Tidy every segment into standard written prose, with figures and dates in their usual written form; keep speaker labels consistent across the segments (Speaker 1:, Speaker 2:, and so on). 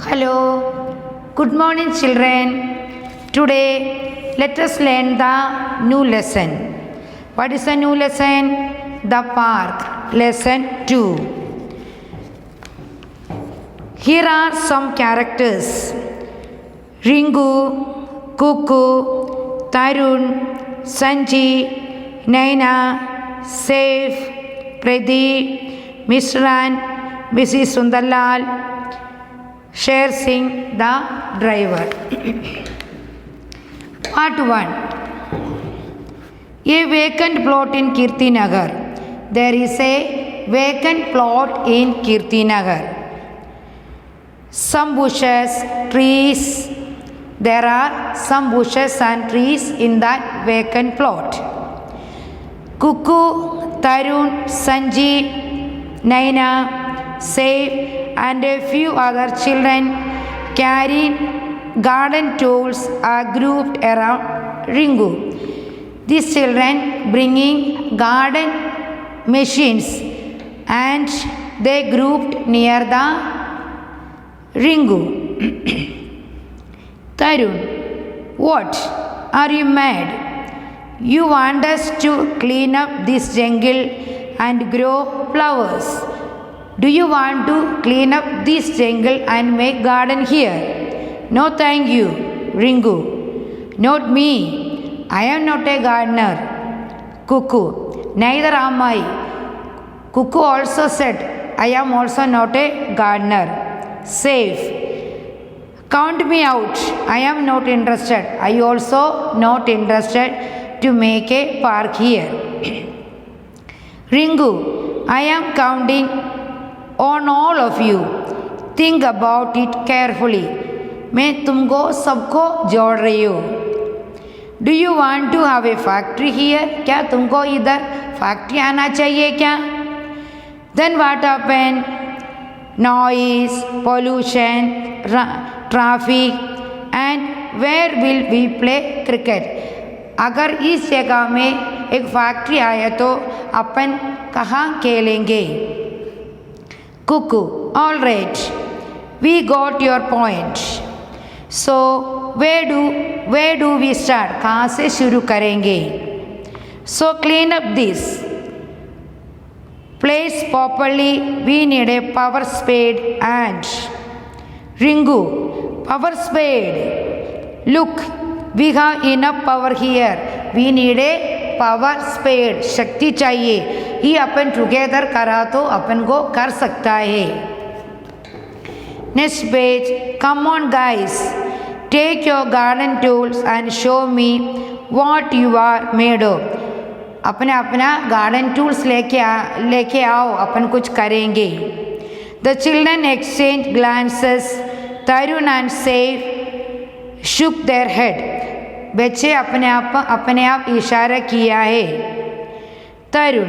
Speaker 1: Hello, good morning, children. Today, let us learn the new lesson. What is the new lesson? The park, lesson 2. Here are some characters: Ringu, Kuku, Tarun, Sanji, Naina, Saif, Pradeep, Mishran, Mrs. Sundarlal, Sher Singh, the driver. Part 1. A vacant plot in Kirti Nagar. There is a vacant plot in Kirti Nagar. Some bushes, trees. There are some bushes and trees in that vacant plot. Kuku, Tarun, Sanji, Naina, Saif, and a few other children carrying garden tools are grouped around Ringu. These children bringing garden machines and they grouped near the Ringu. Tarun, what? Are you mad? You want us to clean up this jungle and grow flowers? Do you want to clean up this jungle and make garden here? No, thank you, Ringu. Not me. I am not a gardener. Kuku, neither am I. Kuku also said, I am also not a gardener. Safe. Count me out. I am not interested. I also not interested to make a park here. Ringu, I am counting on all of you. Think about it carefully. मैं तुमको सबको जोड़ रही हूँ. Do you want to have a factory here? क्या तुमको इधर factory आना चाहिए क्या? Then what happened? Noise, pollution, traffic, and where will we play cricket? अगर इस जगह में एक फैक्ट्री आए तो अपन कहाँ खेलेंगे? Kuku, all right, we got your point. So where do we start? कहाँ से शुरू करेंगे? So clean up this place properly. We need a power spade and Ringu, power spade. Look, we have enough power here. We need a power spade. शक्ति चाहिए. ही अपन together करा तो अपन को कर सकता है. Next page. Come on guys, take your garden tools and show me what you are made of. अपने अपना गार्डन टूल्स लेके आओ, अपन कुछ करेंगे. The children exchange glances. Tarun and Saif shook their head. बच्चे अपने आप इशारा किया है. Tarun,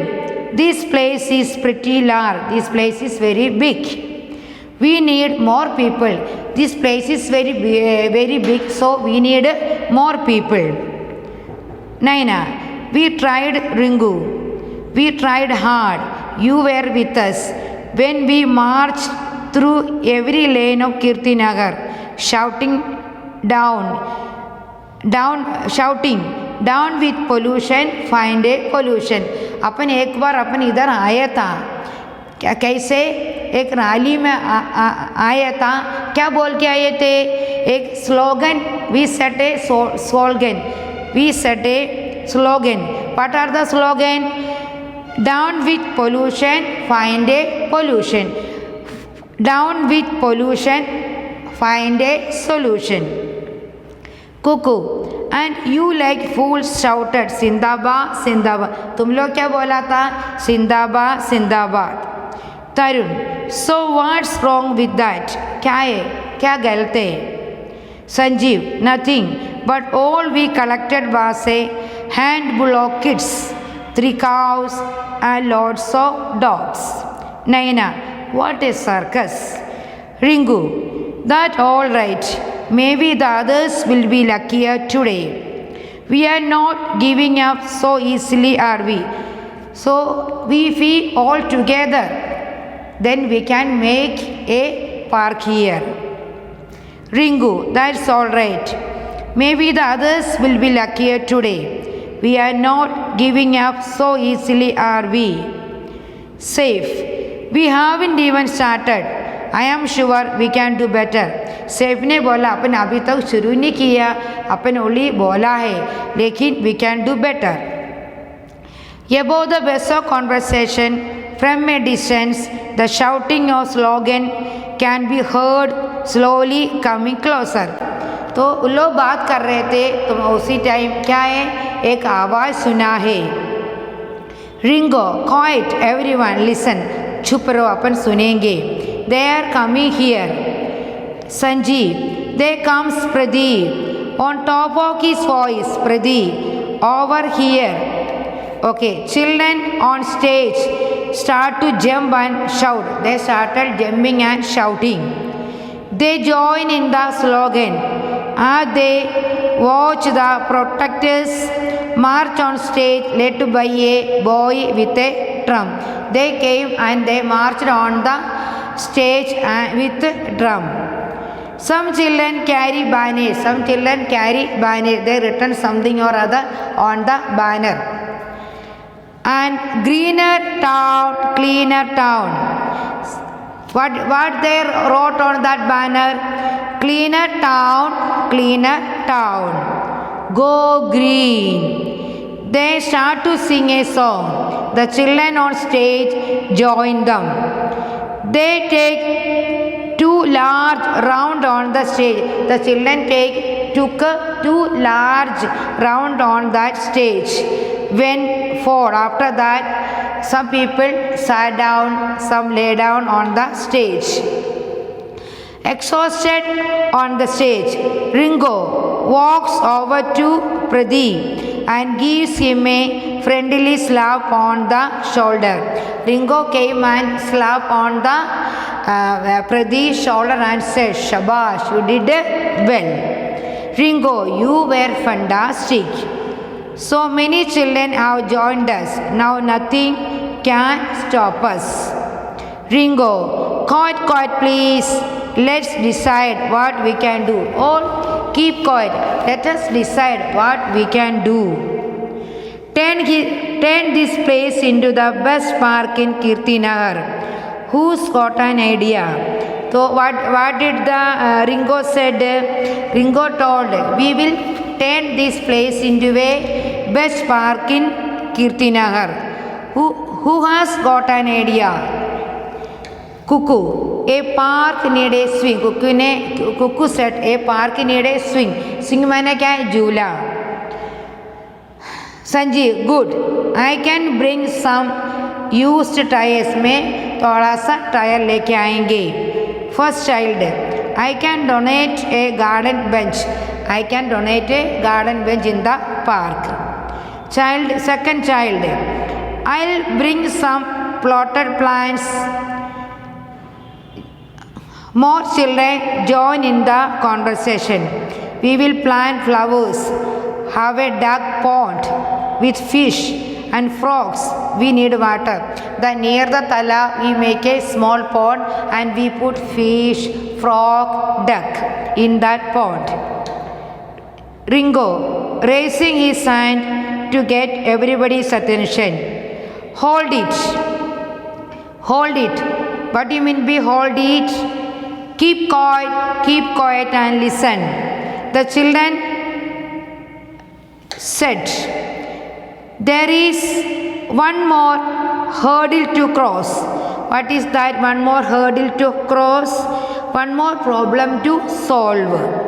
Speaker 1: this place is pretty large. This place is very big. We need more people. This place is very big, so we need more people. Naina, we tried Ringu. We tried hard. You were with us when we marched through every lane of Kirti Nagar, shouting down with pollution, find a pollution. अपन एक बार अपन इधर आया था. क्या कैसे? एक rally में आया था. क्या बोल के आए थे? एक slogan. We set a slogan. We set a slogan. What are the slogan? Down with pollution, find a pollution. Down with pollution, find a solution. Kuku, and you like fools shouted जिंदाबाद जिंदाबाद. तुम लोग क्या बोला था? जिंदाबाद जिंदाबाद. Tarun, so what's wrong with that? क्या है? क्या गलत है? Sanjeev, nothing but all we collected was a handful of kids, 3 cows and lots of dogs. Naina, what a circus. Ringu, that all right. Maybe the others will be luckier today. We are not giving up so easily, are we? So we feel all together. Then we can make a park here. Ringu, that's all right. Maybe the others will be luckier today. We are not giving up so easily, are we? Safe. We haven't even started. I am sure we can do better. Safe ने बोला अपन अभी तक शुरू नहीं किया, अपन only बोला है, लेकिन we can do better. Above the best of conversation, from a distance, the shouting of slogan can be heard slowly coming closer. तो लोग बात कर रहे थे, तो उसी टाइम क्या है, एक आवाज़ सुना है. Ringo, quiet, everyone, listen. चुप रहो, अपन सुनेंगे. They are coming here. Sanjeev, there comes Pradeep. On top of his voice, Pradeep, over here. Okay, children on stage start to jump and shout. They started jumping and shouting. They join in the slogan. As they watch the protectors march on stage led by a boy with a drum. They came and they marched on the stage with drum. Some children carry banners. Some children carry banners. They written something or other on the banner. And greener town, cleaner town. What they wrote on that banner? Cleaner town, cleaner town. Go green. They start to sing a song. The children on stage join them. They take two large round on the stage. The children took two large round on that stage. Went forward. After that, some people sat down, some lay down on the stage. Exhausted on the stage, Ringo walks over to Pradeep and gives him a friendly slap on the shoulder. Ringo came and slapped on the Pradeep's shoulder and said, Shabash, you did well. Ringo, you were fantastic. So many children have joined us. Now nothing can stop us. Ringo, quiet, please. Let's decide what we can do. All keep quiet. Let us decide what we can do. Turn this place into the best park in Kirtinagar. Who's got an idea? So what did the Ringo said? Ringo told, we will turn this place into a best park in Kirtinagar. Who has got an idea? Cuckoo, a park need a swing. Cuckoo said, a park need a swing. Swing माने क्या है? झूला. Sanjeev, good. I can bring some used tires. में थोड़ा सा tyre लेके आएंगे. First child, I can donate a garden bench. I can donate a garden bench in the park. Second child, I'll bring some potted plants. More children join in the conversation. We will plant flowers, have a duck pond with fish and frogs. We need water. Then near the tala, we make a small pond and we put fish, frog, duck in that pond. Ringo, raising his hand to get everybody's attention. Hold it. Hold it. What do you mean by hold it? Keep quiet and listen. The children said, there is one more hurdle to cross. What is that one more hurdle to cross? One more problem to solve.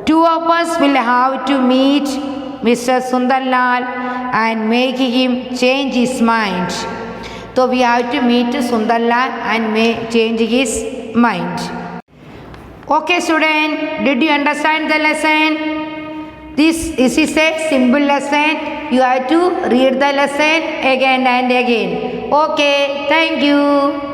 Speaker 1: Two of us will have to meet Mr. Sundarlal and make him change his mind. So we have to meet Sundarlal and change his mind. Okay student, did you understand the lesson? This is a simple lesson. You have to read the lesson again and again. Okay, thank you.